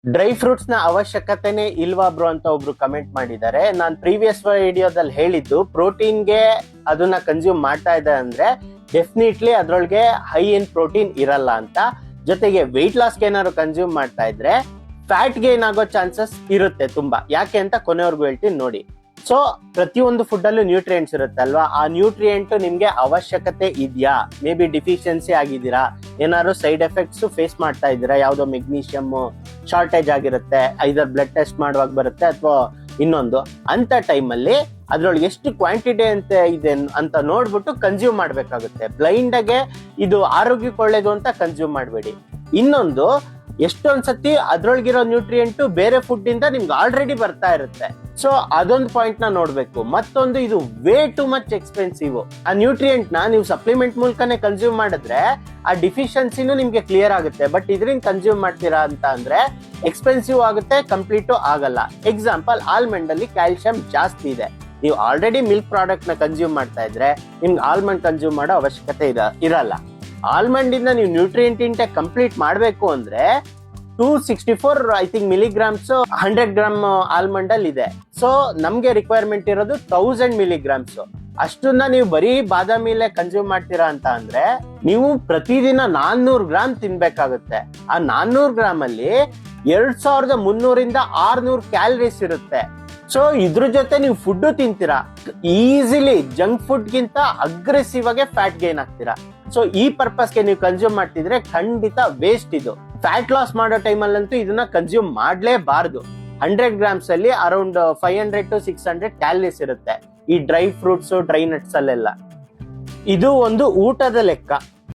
Dry fruits ನ ಅವಶ್ಯಕತೆನೇ ಇಲ್ವಾ ಬ್ರೋ ಅಂತ ಒಬ್ರು ಕಮೆಂಟ್ ಮಾಡಿದ್ದಾರೆ. ನಾನು ಪ್ರೀವಿಯಸ್ ವಿಡಿಯೋದಲ್ಲಿ ಹೇಳಿದ್ದು ಪ್ರೋಟೀನ್ಗೆ ಅದನ್ನ ಕನ್ಸ್ಯೂಮ್ ಮಾಡ್ತಾ ಇದೆ ಅಂದ್ರೆ ಡೆಫಿನೆಟ್ಲಿ ಅದ್ರೊಳಗೆ ಹೈ ಇನ್ ಪ್ರೋಟೀನ್ ಇರಲ್ಲ ಅಂತ. ಜೊತೆಗೆ ವೆಯ್ಟ್ ಲಾಸ್ಗೆ ಏನಾದ್ರು ಕನ್ಸ್ಯೂಮ್ ಮಾಡ್ತಾ ಇದ್ರೆ ಫ್ಯಾಟ್ ಗೇನ್ ಆಗೋ ಚಾನ್ಸಸ್ ಇರುತ್ತೆ ತುಂಬಾ. ಯಾಕೆ ಅಂತ ಕೊನೆವರೆಗೂ ಹೇಳ್ತೀನಿ ನೋಡಿ. ಸೊ ಪ್ರತಿಯೊಂದು ಫುಡ್ ಅಲ್ಲೂ ನ್ಯೂಟ್ರಿಯೆಂಟ್ಸ್ ಇರುತ್ತೆ ಅಲ್ವಾ, ಆ ನ್ಯೂಟ್ರಿಯೆಂಟ್ ನಿಮ್ಗೆ ಅವಶ್ಯಕತೆ ಇದೆಯಾ, ಮೇ ಬಿ ಡಿಫಿಷಿಯನ್ಸಿ ಆಗಿದ್ದೀರಾ, ಏನಾದ್ರು ಸೈಡ್ ಎಫೆಕ್ಟ್ಸ್ ಫೇಸ್ ಮಾಡ್ತಾ ಇದ್ದೀರಾ, ಯಾವ್ದೋ ಮೆಗ್ನೀಷಿಯಮ್ ಶಾರ್ಟೇಜ್ ಆಗಿರುತ್ತೆ, ಐದರ್ ಬ್ಲಡ್ ಟೆಸ್ಟ್ ಮಾಡುವಾಗ ಬರುತ್ತೆ ಅಥವಾ ಇನ್ನೊಂದು, ಅಂತ ಟೈಮಲ್ಲಿ ಅದ್ರೊಳಗೆ ಎಷ್ಟು ಕ್ವಾಂಟಿಟಿ ಅಂತ ಇದೆ ಅಂತ ನೋಡ್ಬಿಟ್ಟು ಕನ್ಸ್ಯೂಮ್ ಮಾಡ್ಬೇಕಾಗುತ್ತೆ. ಬ್ಲೈಂಡ್ ಆಗಿ ಇದು ಆರೋಗ್ಯಕ್ಕೆ ಒಳ್ಳೇದು ಅಂತ ಕನ್ಸ್ಯೂಮ್ ಮಾಡಬೇಡಿ. ಇನ್ನೊಂದು, ಎಷ್ಟೊಂದ್ಸತಿ ಅದ್ರೊಳಗಿರೋ ನ್ಯೂಟ್ರಿಯೆಂಟ್ ಬೇರೆ ಫುಡ್ ಇಂದ ನಿಮ್ಗೆ ಆಲ್ರೆಡಿ ಬರ್ತಾ ಇರುತ್ತೆ. ಸೊ ಅದೊಂದು ಪಾಯಿಂಟ್ ನ ನೋಡ್ಬೇಕು. ಮತ್ತೊಂದು, ಇದು ವೇ ಟು ಮಚ್ ಎಕ್ಸ್ಪೆನ್ಸಿವ್. ಆ ನ್ಯೂಟ್ರಿಯೆಂಟ್ ನ ನೀವು ಸಪ್ಲಿಮೆಂಟ್ ಮೂಲಕನೇ ಕನ್ಸ್ಯೂಮ್ ಮಾಡಿದ್ರೆ ಆ ಡಿಫಿಷಿಯನ್ಸಿನೂ ನಿಮ್ಗೆ ಕ್ಲಿಯರ್ ಆಗುತ್ತೆ. ಬಟ್ ಇದ್ರಿಂದ ಕನ್ಸ್ಯೂಮ್ ಮಾಡ್ತೀರಾ ಅಂತ ಅಂದ್ರೆ ಎಕ್ಸ್ಪೆನ್ಸಿವ್ ಆಗುತ್ತೆ, ಕಂಪ್ಲೀಟು ಆಗಲ್ಲ. ಎಕ್ಸಾಂಪಲ್, ಆಲ್ಮಂಡ್ ಅಲ್ಲಿ ಕ್ಯಾಲ್ಸಿಯಂ ಜಾಸ್ತಿ ಇದೆ. ನೀವು ಆಲ್ರೆಡಿ ಮಿಲ್ಕ್ ಪ್ರಾಡಕ್ಟ್ ನ ಕನ್ಸ್ಯೂಮ್ ಮಾಡ್ತಾ ಇದ್ರೆ ನಿಮ್ಗೆ ಆಲ್ಮಂಡ್ ಕನ್ಸ್ಯೂಮ್ ಮಾಡೋ ಅವಶ್ಯಕತೆ ಇರಲ್ಲ. ಆಲ್ಮಂಡ್ ಇಂದ ನೀವು ನ್ಯೂಟ್ರಿಯೆಂಟ್ ಇಂಟೆಕ್ ಕಂಪ್ಲೀಟ್ ಮಾಡಬೇಕು ಅಂದ್ರೆ 264 I think milligrams 100 gram almond ಅಲ್ಲಿ ಇದೆ. ಸೊ ನಮ್ಗೆ ರಿಕ್ವೈರ್ಮೆಂಟ್ ಇರೋದು 1000 ಮಿಲಿಗ್ರಾಮ್ಸ್. ಅಷ್ಟನ್ನ ನೀವು ಬರೀ ಬಾದಾಮಿಲೆ ಕನ್ಸ್ಯೂಮ್ ಮಾಡ್ತೀರಾ ಅಂತ ಅಂದ್ರೆ ನೀವು ಪ್ರತಿದಿನ 400 ಗ್ರಾಮ್ ತಿನ್ಬೇಕಾಗುತ್ತೆ. ಆ 400 ಗ್ರಾಮ್ ಅಲ್ಲಿ 2300 600 ಕ್ಯಾಲರೀಸ್ ಇರುತ್ತೆ. ಸೊ ಇದ್ರ ಜೊತೆ ನೀವು ಫುಡ್ ತಿಂತೀರಾ, ಈಸಿಲಿ ಜಂಕ್ ಫುಡ್ ಗಿಂತ ಅಗ್ರೆಸಿವ್ ಆಗಿ ಫ್ಯಾಟ್ ಗೇನ್ ಆಗ್ತೀರಾ. ಸೊ ಈ ಪರ್ಪಸ್ಗೆ ನೀವು ಕನ್ಸ್ಯೂಮ್ ಮಾಡ್ತಿದ್ರೆ ಖಂಡಿತ ವೇಸ್ಟ್ ಇದು. ಫ್ಯಾಟ್ ಲಾಸ್ ಮಾಡೋ ಟೈಮಲ್ಲಂತೂ ಇದನ್ನ ಕನ್ಸ್ಯೂಮ್ ಮಾಡ್ಲೇಬಾರ್ದು. 100 ಗ್ರಾಮ್ಸ್ ಅಲ್ಲಿ ಅರೌಂಡ್ 500 to 600 ಕ್ಯಾಲರೀಸ್ ಇರುತ್ತೆ ಈ ಡ್ರೈ ಫ್ರೂಟ್ಸ್, ಡ್ರೈ ನಟ್ಸ್ ಅಲ್ಲೆಲ್ಲ. ಇದು ಒಂದು ಊಟದ ಲೆಕ್ಕ.